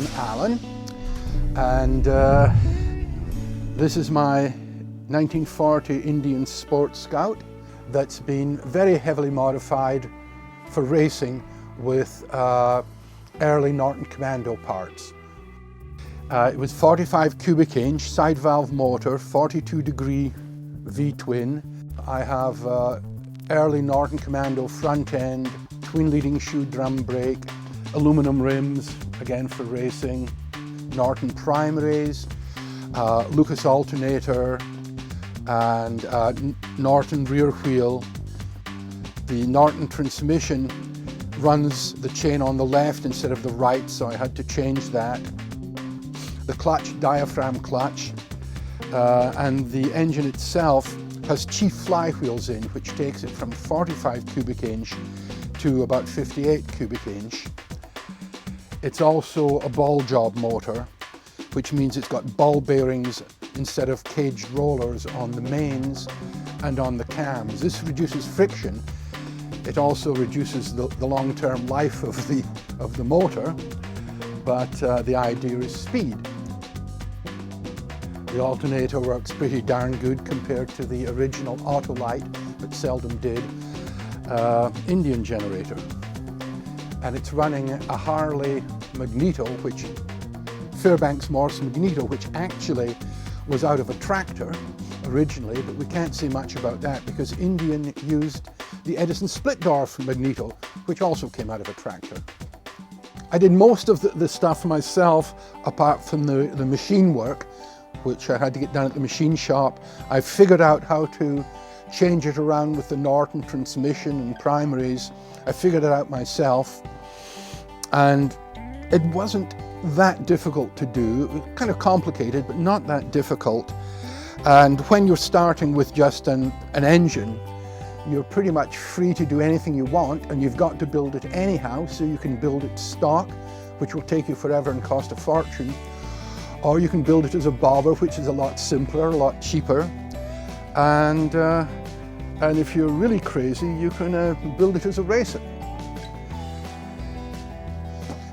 I'm Allan, and this is my 1940 Indian Sports Scout that's been very heavily modified for racing with early Norton Commando parts. It was 45 cubic inch side valve motor, 42-degree V-twin. I have early Norton Commando front end, twin leading shoe drum brake, aluminum rims, again for racing, Norton primaries, Lucas alternator, and Norton rear wheel. The Norton transmission runs the chain on the left instead of the right, so I had to change that. The clutch, diaphragm clutch, and the engine itself has chief flywheels in, which takes it from 45 cubic inch to about 58 cubic inch. It's also a ball job motor, which means it's got ball bearings instead of caged rollers on the mains and on the cams. This reduces friction. It also reduces the long-term life of the motor, but the idea is speed. The alternator works pretty darn good compared to the original Autolite, but seldom did, Indian generator. And it's running a Harley Magneto, which Fairbanks Morse Magneto, which actually was out of a tractor originally, but we can't say much about that because Indian used the Edison Splitdorf Magneto, which also came out of a tractor. I did most of the stuff myself, apart from the machine work, which I had to get done at the machine shop. I figured out how to change it around with the Norton transmission and primaries. I figured it out myself, and it wasn't that difficult to do. It was kind of complicated, but not that difficult. And when you're starting with just an engine, you're pretty much free to do anything you want, and you've got to build it anyhow, so you can build it stock, which will take you forever and cost a fortune, or you can build it as a bobber, which is a lot simpler, a lot cheaper, and if you're really crazy, you can build it as a racer.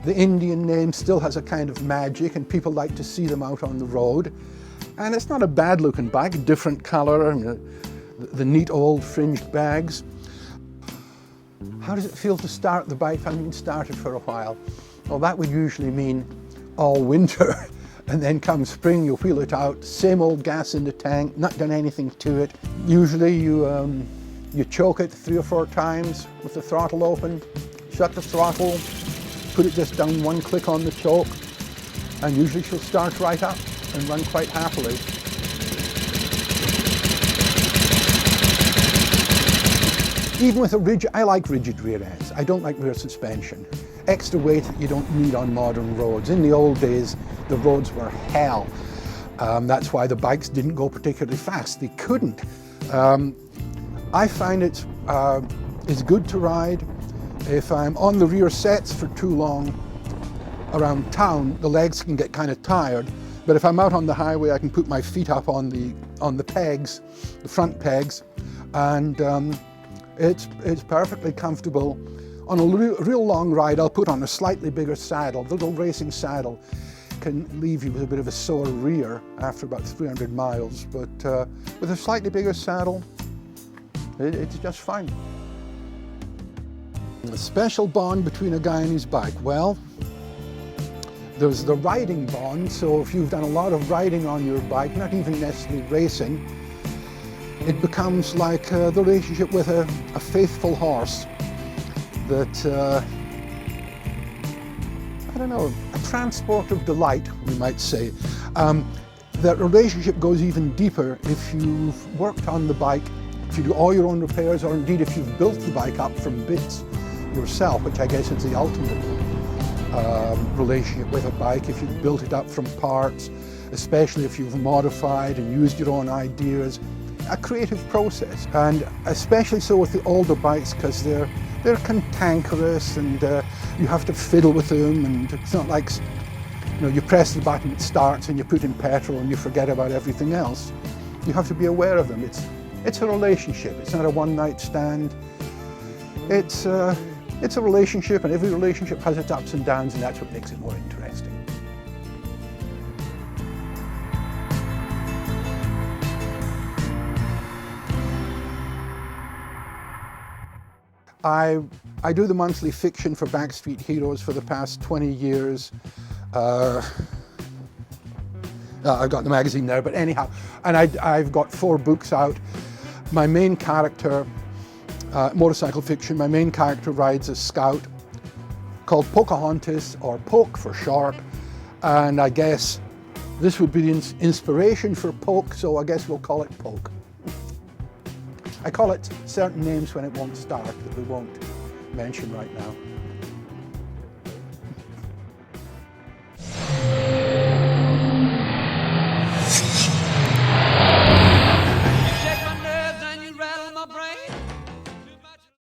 The Indian name still has a kind of magic, and people like to see them out on the road. And it's not a bad looking bike, different color, and the neat old fringed bags. How does it feel to start the bike? I haven't been started for a while. Well, that would usually mean all winter. And then come spring, you wheel it out, same old gas in the tank, not done anything to it. Usually you choke it 3 or 4 times with the throttle open, shut the throttle, put it just down one click on the choke, and usually she'll start right up and run quite happily. Even with a rigid, I like rigid rear ends. I don't like rear suspension. Extra weight that you don't need on modern roads. In the old days, the roads were hell. That's why the bikes didn't go particularly fast. They couldn't. I find it's good to ride. If I'm on the rear sets for too long around town, the legs can get kind of tired. But if I'm out on the highway, I can put my feet up on the pegs, the front pegs, and it's perfectly comfortable. On a real long ride, I'll put on a slightly bigger saddle. The little racing saddle can leave you with a bit of a sore rear after about 300 miles, but with a slightly bigger saddle, it's just fine. A special bond between a guy and his bike. Well, there's the riding bond, so if you've done a lot of riding on your bike, not even necessarily racing, it becomes like the relationship with a faithful horse that, I don't know, a transport of delight, we might say. That relationship goes even deeper if you've worked on the bike, if you do all your own repairs, or indeed if you've built the bike up from bits yourself, which I guess is the ultimate relationship with a bike. If you've built it up from parts, especially if you've modified and used your own ideas, a creative process, and especially so with the older bikes because they're cantankerous and you have to fiddle with them, and it's not like, you know, you press the button, it starts, and you put in petrol and you forget about everything else. You have to be aware of them. It's a relationship. It's not a one-night stand. It's a relationship, and every relationship has its ups and downs, and that's what makes it more interesting. I do the monthly fiction for Backstreet Heroes for the past 20 years. I've got the magazine there, but anyhow, and I've got 4 books out. My main character, motorcycle fiction, my main character rides a Scout called Pocahontas, or Poke for short, and I guess this would be the inspiration for Poke, so I guess we'll call it Poke. I call it certain names when it won't start that we won't mention right now.